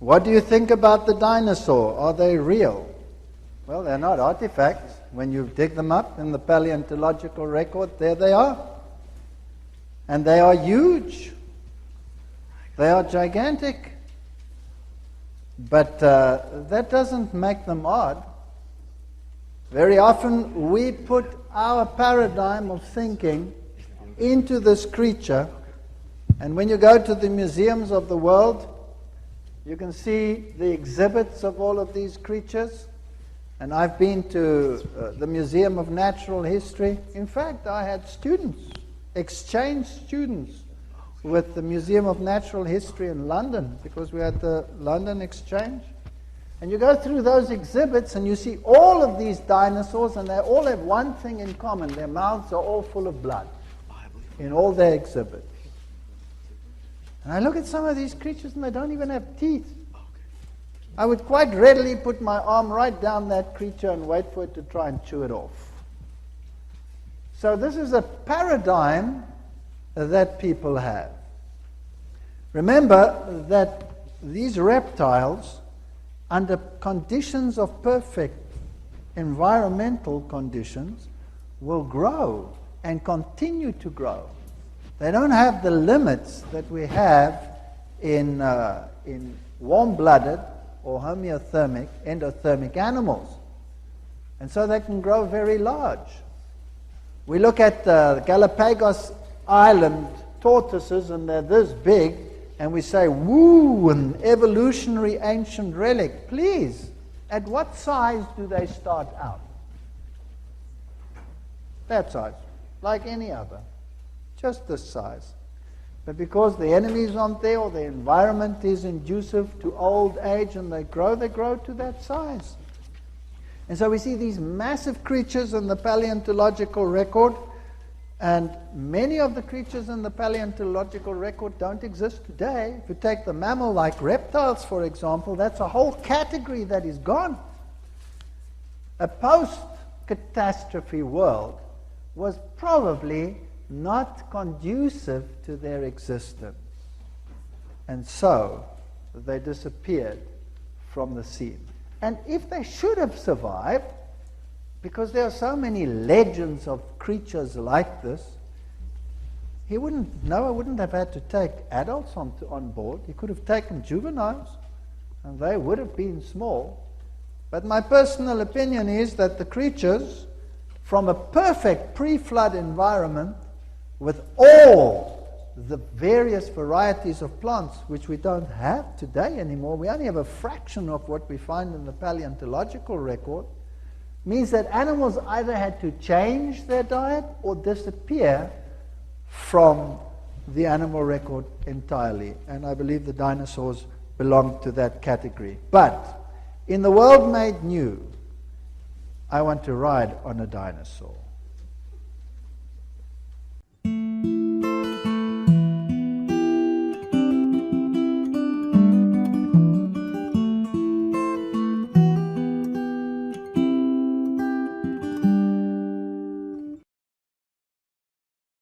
What do you think about the dinosaur? Are they real? Well, they're not artifacts. When you dig them up in the paleontological record, there they are. And they are huge. They are gigantic. But that doesn't make them odd. Very often we put our paradigm of thinking into this creature, and when you go to the museums of the world, you can see the exhibits of all of these creatures. And I've been to the Museum of Natural History. In fact, I had students, exchange students, with the Museum of Natural History in London, because we had the London Exchange. And you go through those exhibits and you see all of these dinosaurs, and they all have one thing in common. Their mouths are all full of blood in all their exhibits. And I look at some of these creatures and they don't even have teeth. I would quite readily put my arm right down that creature and wait for it to try and chew it off. So this is a paradigm that people have. Remember that these reptiles, under conditions of perfect environmental conditions, will grow and continue to grow. They don't have the limits that we have in warm-blooded or homeothermic, endothermic animals. And so they can grow very large. We look at the Galapagos Island tortoises, and they're this big, and we say, woo, an evolutionary ancient relic. Please, at what size do they start out? That size, like any other. Just this size. But because the enemies aren't there, or the environment is conducive to old age, and they grow to that size. And so we see these massive creatures in the paleontological record, and many of the creatures in the paleontological record don't exist today. If you take the mammal-like reptiles, for example, that's a whole category that is gone. A post-catastrophe world was probably not conducive to their existence. And so they disappeared from the scene. And if they should have survived, because there are so many legends of creatures like this, Noah wouldn't have had to take adults on board. He could have taken juveniles, and they would have been small. But my personal opinion is that the creatures, from a perfect pre-flood environment, with all the various varieties of plants, which we don't have today anymore, we only have a fraction of what we find in the paleontological record, means that animals either had to change their diet or disappear from the animal record entirely. And I believe the dinosaurs belong to that category. But in the world made new, I want to ride on a dinosaur.